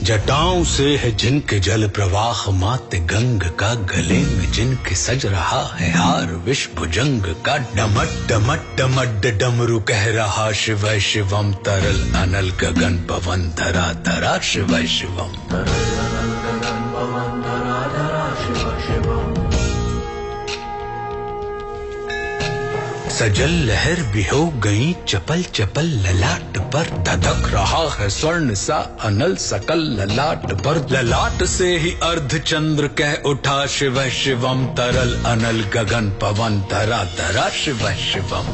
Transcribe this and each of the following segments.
जटाओं से है जिनके जल प्रवाह माते गंग का, गले में जिनके सज रहा है हार विष भुजंग का। डमट डमट डमट डमरू कह रहा शिव शिवम, तरल अनल गगन पवन धरा धरा शिव शिवम। सजल लहर भी हो गई चपल चपल, ललाट पर धधक रहा है स्वर्ण सा अनल सकल ललाट पर। ललाट से ही अर्ध चंद्र कह उठा शिव शिवम, तरल अनल गगन पवन धरा धरा शिव शिवम।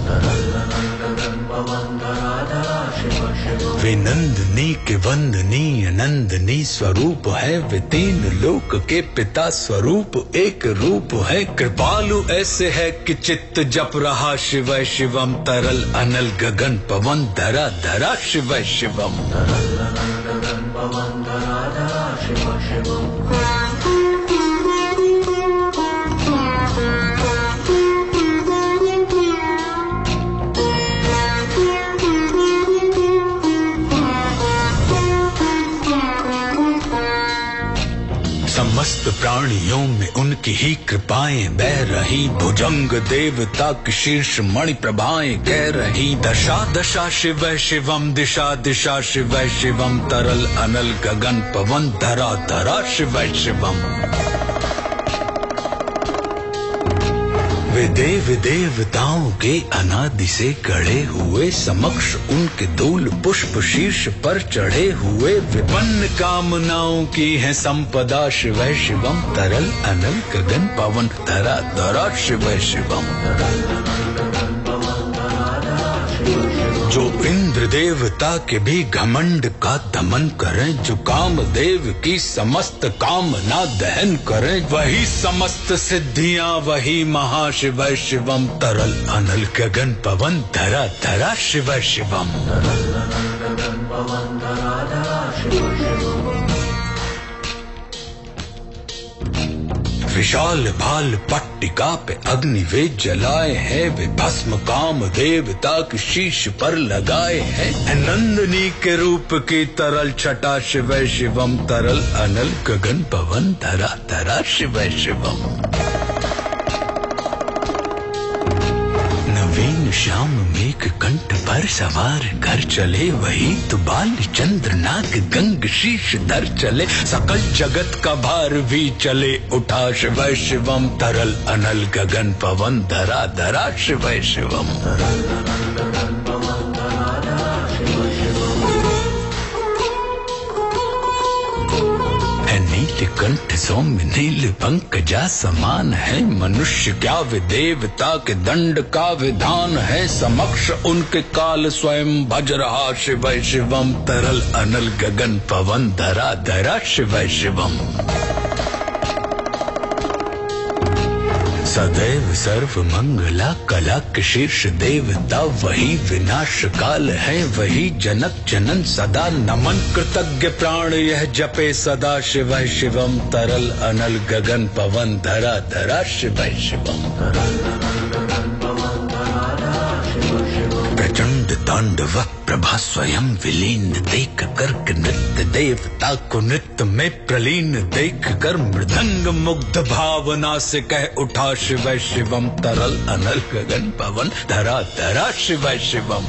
वे नंदनी के वंदनीय नंदनी स्वरूप है, वे तीन लोक के पिता स्वरूप एक रूप है। कृपालु ऐसे है कि चित्त जप रहा शिव शिवम, तरल अनल गगन पवन धरा धरा शिव शिवम। समस्त प्राणियों में उनकी ही कृपाएं बह रही, भुजंग देवता की शीर्ष मणि प्रभाएं कह रही। दशा दशा शिव शिवम, दिशा दिशा शिव शिवम, तरल अनल गगन पवन धरा धरा शिव शिवम। वे देव देवताओं के अनादि से गढ़े हुए, समक्ष उनके धूल पुष्प शीर्ष पर चढ़े हुए। विपन्न कामनाओं की है संपदा शिव शिवम, तरल अनल गगन पवन धरा धरा शिव शिवम। जो इंद्र देवता के भी घमंड का दमन करें, जो कामदेव की समस्त कामना दहन करें, वही समस्त सिद्धियां वही महाशिव शिवम, तरल अनल गगन पवन धरा धरा शिव शिवम। विशाल भाल पट्टिका पे अग्नि वे जलाए हैं, वे भस्म काम देवता की शीश पर लगाए हैं। नंदनी के रूप की तरल छटा शिव शिवम, तरल अनल गगन पवन धरा धरा शिव शिवम। नवीन श्याम मेघ कंठ पर सवार कर चले, वही तो बाल चंद्र नाग गंग शीश धर चले। सकल जगत का भार भी चले उठा शिव शिवम, तरल अनल गगन पवन धरा धरा शिव शिवम। नील कंठ सौम्य नील पंकजा समान है, मनुष्य क्या वे देवता के दंड का विधान है। समक्ष उनके काल स्वयं भज रहा शिव शिवम, तरल अनल गगन पवन धरा धरा शिव शिवम। सदैव सर्व मंगला कला के शीर्ष देवता, वही विनाश काल है वही जनक जनन सदा। नमन कृतज्ञ प्राण यह जपे सदा शिव शिवम, तरल अनल गगन पवन धरा धरा शिव शिवम। प्रचंड तांडव प्रभा स्वयं विलीन देख कर नृत्य देवता को नृत्य में प्रलीन देख कर, मृदंग मुग्ध भावना से कह उठा शिव शिवम, तरल अनल गगन पवन धरा धरा शिव शिवम।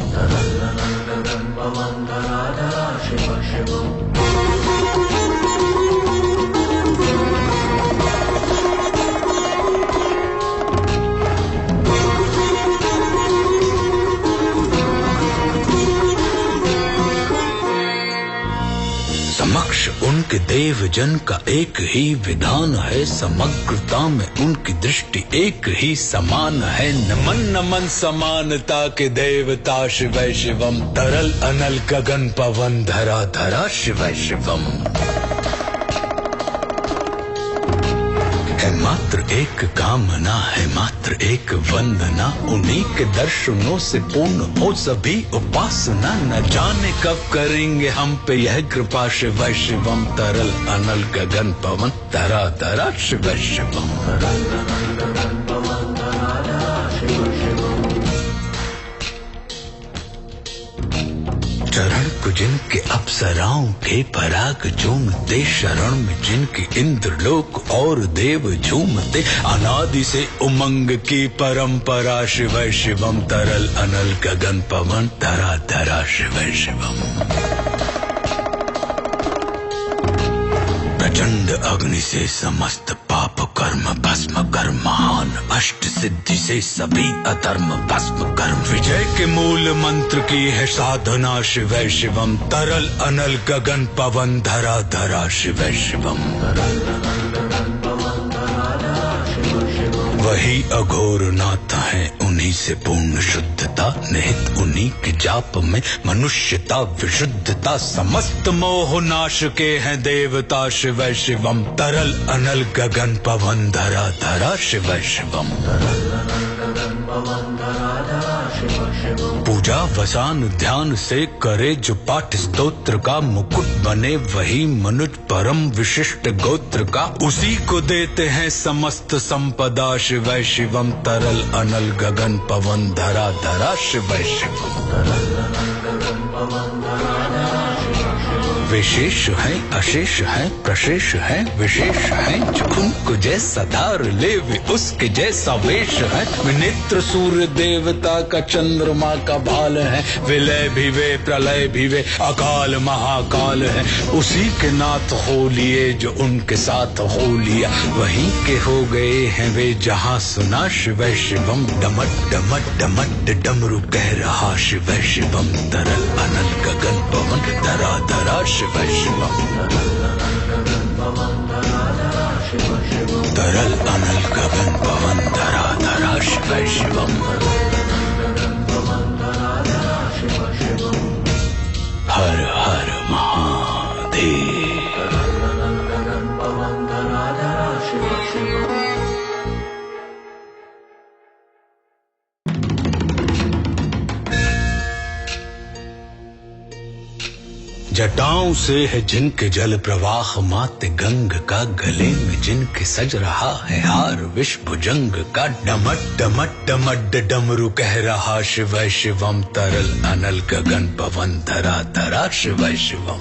समक्ष उनके देव जन का एक ही विधान है, समग्रता में उनकी दृष्टि एक ही समान है। नमन नमन समानता के देवता शिव शिवम, तरल अनल गगन पवन धरा धरा शिव शिवम। है मात्र एक कामना है मात्र एक वंदना, उन्हीं के दर्शनों से पूर्ण हो सभी उपासना। न जाने कब करेंगे हम पे यह कृपा शिव शिवम, तरल अनल गगन पवन धरा धरा शिव शिवम। चरण को जिनके अप्सराओं के पराग झूमते, शरण में जिनके इंद्रलोक और देव झूमते, अनादि से उमंग की परंपरा शिव शिवम, तरल अनल गगन पवन धरा धरा शिव शिवम। प्रचंड अग्नि से समस्त पाप कर्म भस्म कर, महान अष्ट सिद्धि से सभी अधर्म भस्म कर, विजय के मूल मंत्र की है साधना शिव शिवम, तरल अनल गगन पवन धरा धरा शिव शिवम। वही अघोर नाथ है, उन्हीं से पूर्ण शुद्धता निहित, उन्हीं के जाप में मनुष्यता विशुद्धता, समस्त मोह नाश के हैं देवता शिव शिवम, तरल अनल गगन पवन धरा धरा शिव शिवम। पूजा वसान ध्यान से करे जो पाठ स्तोत्र का, मुकुट बने वही मनुज परम विशिष्ट गोत्र का, उसी को देते हैं समस्त संपदा शिव शिवम, तरल अनल गगन पवन धरा धरा शिव शिवम। विशेष है अशेष है प्रशेष है विशेष है, जो उनको जैसा धार ले वे उसके जैसा वेश है, नेत्र सूर्य देवता का चंद्रमा का भाल है, विलय भी वे प्रलय भी वे अकाल महाकाल है, उसी के नाथ हो लिए जो उनके साथ हो लिया, वहीं के हो गए हैं वे जहां सुना शिव शिवम, डमट डमट डमट डमरू कह रहा शिव शिवम, तरल अनल गगन पवन धरा धरा शिव शिवम, तरल अनल गगन पवन धरा धरा शिव शिवम। हर हर महादेव। जटाओं से है जिनके जल प्रवाह माते गंग का, गले में जिनके सज रहा है हार विष भुजंग का, डमट डमट डमट डमरू कह रहा शिव शिवम, तरल अनल गगन पवन धरा धरा शिव शिवम।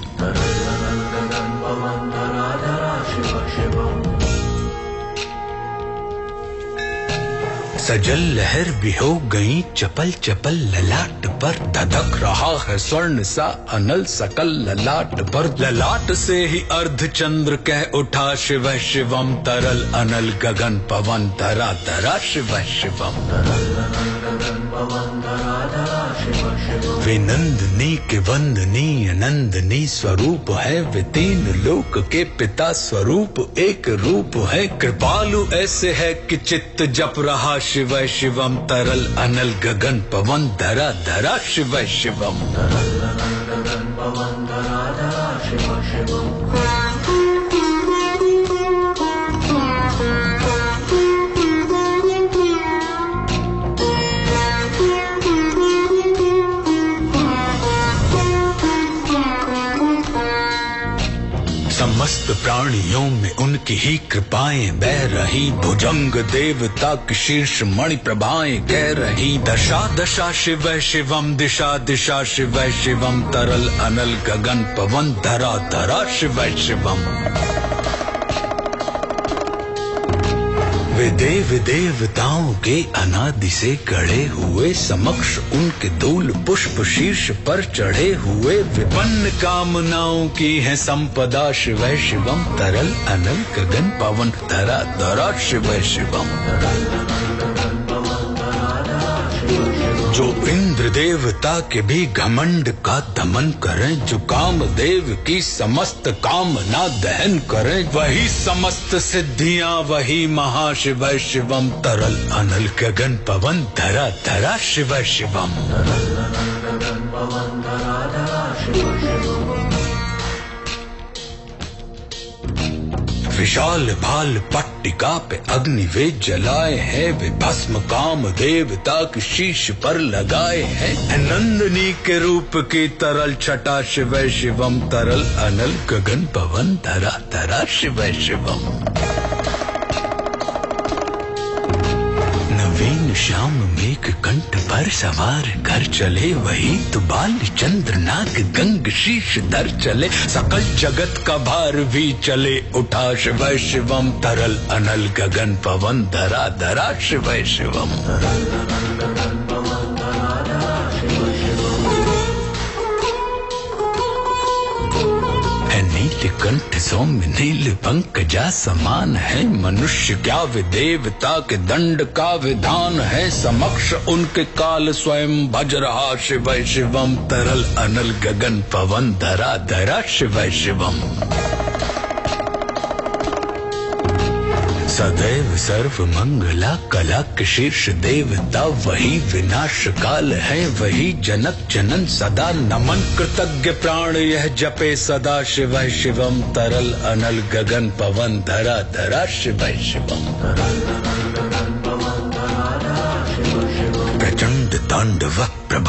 सजल लहर भी हो गई चपल चपल, ललाट पर धधक रहा है स्वर्ण सा अनल सकल, ललाट पर ललाट से ही अर्ध चंद्र कह उठा शिव शिवम, तरल अनल गगन पवन धरा धरा शिव शिवम। वे नंदनी के वंदनीय नंदनी स्वरूप है, वे तीन लोक के पिता स्वरूप एक रूप है, कृपालु ऐसे है कि चित्त जप रहा शिव शिवम, तरल अनल गगन पवन धरा धरा शिव शिवम। समस्त प्राणियों में उनकी ही कृपाएं बह रही, भुजंग देवता की शीर्ष मणि प्रभाएं कह रही, दशा दशा शिव शिवम, दिशा दिशा शिव शिवम, तरल अनल गगन पवन धरा धरा शिव शिवम। वे देव देवताओं के अनादि से गढ़े हुए, समक्ष उनके धूल पुष्प शीर्ष पर चढ़े हुए, विपन्न कामनाओं की है संपदा शिव शिवम, तरल अनल गगन पवन धरा धरा शिव शिवम। जो इंद्र देवता के भी घमंड का दमन करें, जो काम देव की समस्त कामना दहन करें, वही समस्त सिद्धियां वही महाशिव शिवम, तरल अनल गगन पवन धरा धरा शिव शिवम। विशाल भाल पट्टिका पे अग्नि वे जलाए हैं, वे भस्म काम देवता की शीश पर लगाए हैं, नंदनी के रूप की तरल छटा शिव शिवम, तरल अनल गगन पवन धरा धरा शिव शिवम। नवीन घन श्याम मेघ कंठ पर सवार कर चले, वही तो बाल चंद्र नाग गंग शीश धर चले। सकल जगत का भार भी चले उठा, शिव शिवम तरल अनल गगन पवन धरा धरा, शिव शिवम। नीलकंठ सौम्य नील पंकजा समान है, मनुष्य क्या वे देवता के दंड का विधान है। समक्ष उनके काल स्वयं भज रहा, शिव शिवम तरल अनल गगन पवन धरा धरा, शिव शिवम। सदैव सर्व मंगला कला के शीर्ष देवता, वही विनाश काल है वही जनक जनन सदा। नमन कृतज्ञ प्राण यह जपे सदा, शिव शिवम तरल अनल गगन पवन धरा धरा, शिव शिवम। प्रचंड तांडव